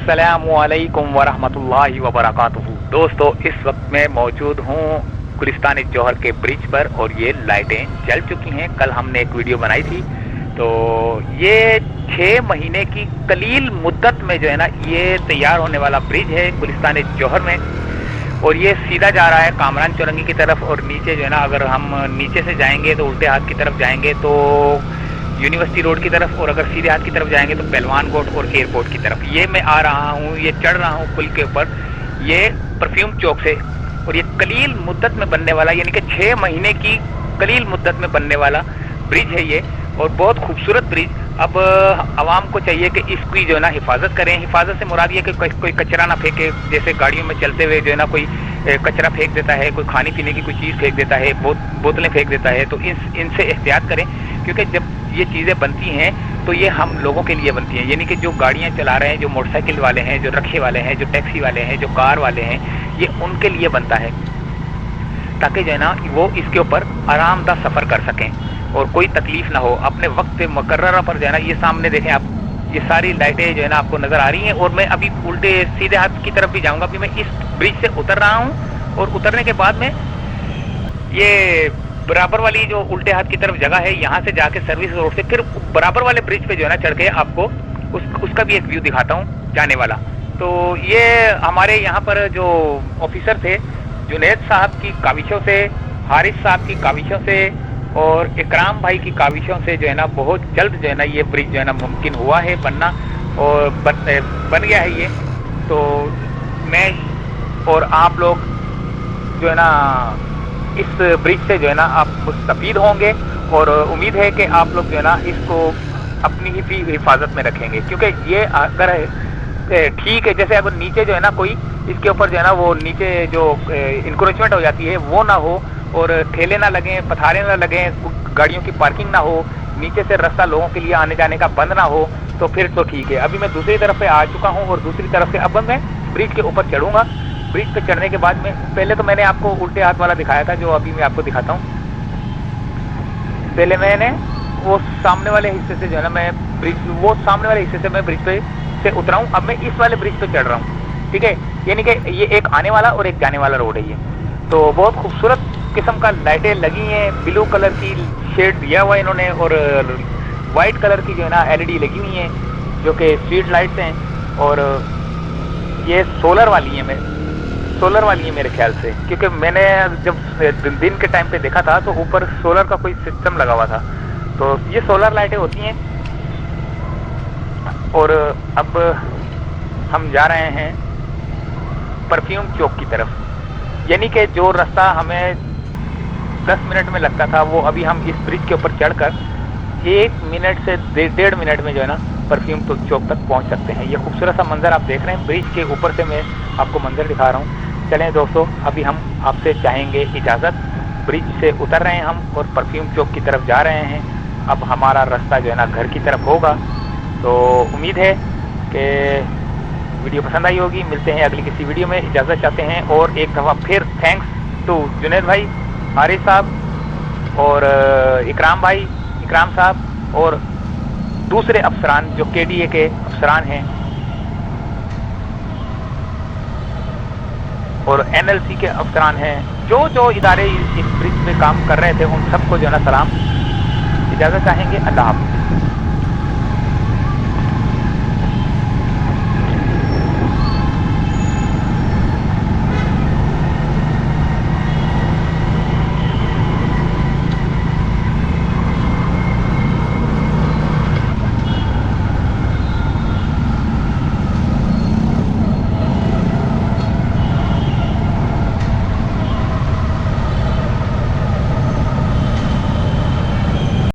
अस्सलामुअलैकुम वरहमतुल्लाहि वबरकातुहू। दोस्तों, इस वक्त मैं मौजूद हूँ गुलिस्तान जौहर के ब्रिज पर और ये लाइटें जल चुकी हैं। कल हमने एक वीडियो बनाई थी, तो ये 6 महीने की कलील मुद्दत में जो है ना ये तैयार होने वाला ब्रिज है गुलिस्तान जौहर में। और ये सीधा जा रहा है कामरान चौरंगी की तरफ, और नीचे जो है ना अगर हम नीचे से जाएंगे तो उल्टे हाथ की तरफ जाएंगे तो यूनिवर्सिटी रोड की तरफ, और अगर सीधे हाथ की तरफ जाएंगे तो पहलवान कोट और एयरपोर्ट की तरफ। ये मैं आ रहा हूँ, ये चढ़ रहा हूँ पुल के ऊपर, ये परफ्यूम चौक से। और ये कलील मुद्दत में बनने वाला, यानी कि 6 महीने की कलील मुद्दत में बनने वाला ब्रिज है ये, और बहुत खूबसूरत ब्रिज। अब आवाम को चाहिए कि इसकी जो है ना हिफाजत करें। हिफाजत से मुराद ये कि कोई कचरा ना फेंके, जैसे गाड़ियों में चलते हुए जो है ना कोई कचरा फेंक देता है, कोई खाने पीने की कोई चीज़ फेंक देता है, बोतलें फेंक देता है, तो इनसे एहतियात करें। क्योंकि जब ये चीज़ें बनती हैं तो ये हम लोगों के लिए बनती हैं, यानी कि जो गाड़ियाँ चला रहे हैं, जो मोटरसाइकिल वाले हैं, जो रिक्शे वाले हैं, जो टैक्सी वाले हैं, जो कार वाले हैं, ये उनके लिए बनता है, ताकि जो है ना वो इसके ऊपर आरामदायक सफ़र कर सकें और कोई तकलीफ ना हो। अपने वक्त पे मुकर्ररा पर जो है ना, ये सामने देखें आप, ये सारी लाइटें जो है ना आपको नज़र आ रही हैं। और मैं अभी उल्टे सीधे हाथ की तरफ भी जाऊँगा। अभी मैं इस ब्रिज से उतर रहा हूँ, और उतरने के बाद में ये बराबर वाली जो उल्टे हाथ की तरफ जगह है, यहाँ से जाके सर्विस रोड से फिर बराबर वाले ब्रिज पे जो है ना चढ़ के आपको उसका भी एक व्यू दिखाता हूँ जाने वाला। तो ये हमारे यहाँ पर जो ऑफिसर थे, जुनैद साहब की काविशों से, हारिस साहब की काविशों से और इकराम भाई की काविशों से जो है ना बहुत जल्द जो है ना ये ब्रिज जो है ना मुमकिन हुआ है बनना, और बन गया है ये। तो मैं और आप लोग जो है ना इस ब्रिज से जो है ना आप मुस्तफीद होंगे, और उम्मीद है कि आप लोग जो है ना इसको अपनी ही भी हिफाजत में रखेंगे। क्योंकि ये अगर ठीक है, जैसे अगर नीचे जो है ना कोई इसके ऊपर जो है ना वो नीचे जो इंक्रोचमेंट हो जाती है वो ना हो, और ठेले ना लगें, पथारे ना लगें, गाड़ियों की पार्किंग ना हो, नीचे से रास्ता लोगों के लिए आने जाने का बंद ना हो, तो फिर तो ठीक है। अभी मैं दूसरी तरफ पे आ चुका हूँ, और दूसरी तरफ से अब मैं ब्रिज के ऊपर चढ़ूंगा। ब्रिज पे चढ़ने के बाद में पहले तो मैंने आपको उल्टे हाथ वाला दिखाया था, जो अभी मैं आपको दिखाता हूँ। पहले मैंने वो सामने वाले हिस्से से जो है ना मैं ब्रिज, वो सामने वाले हिस्से से मैं ब्रिज पे से उतरा हूँ। अब मैं इस वाले ब्रिज पे चढ़ रहा हूँ, ठीक है। यानी कि ये एक आने वाला और एक जाने वाला रोड है ये। तो बहुत खूबसूरत किस्म का लाइटें लगी हैं, ब्लू कलर की शेड दिया हुआ है इन्होंने, और वाइट कलर की जो है ना LED लगी हुई है, जो कि स्ट्रीट लाइट्स हैं। और ये सोलर वाली है मेरे ख्याल से, क्योंकि मैंने जब दिन के टाइम पे देखा था तो ऊपर सोलर का कोई सिस्टम लगा हुआ था। तो ये सोलर लाइटें होती हैं। और अब हम जा रहे हैं परफ्यूम चौक की तरफ, यानी कि जो रास्ता हमें 10 मिनट में लगता था, वो अभी हम इस ब्रिज के ऊपर चढ़कर 1 मिनट से 1.5 मिनट में जो है ना परफ्यूम चौक तक पहुंच सकते हैं। ये खूबसूरत सा मंजर आप देख रहे हैं, ब्रिज के ऊपर से मैं आपको मंजर दिखा रहा हूँ। चलें दोस्तों, अभी हम आपसे चाहेंगे इजाज़त। ब्रिज से उतर रहे हैं हम और परफ्यूम चौक की तरफ जा रहे हैं। अब हमारा रास्ता जो है ना घर की तरफ होगा। तो उम्मीद है कि वीडियो पसंद आई होगी। मिलते हैं अगली किसी वीडियो में, इजाज़त चाहते हैं। और एक दफ़ा फिर थैंक्स टू जुनैद भाई, हारिस साहब और इकराम साहब और दूसरे अफसरान जो KDA के अफसरान हैं, और NLC के अफसरान हैं, जो इदारे इस ब्रिज पे काम कर रहे थे, उन सबको जो है ना सलाम, इजाज़त चाहेंगे। अल्लाह हाफ़िज़।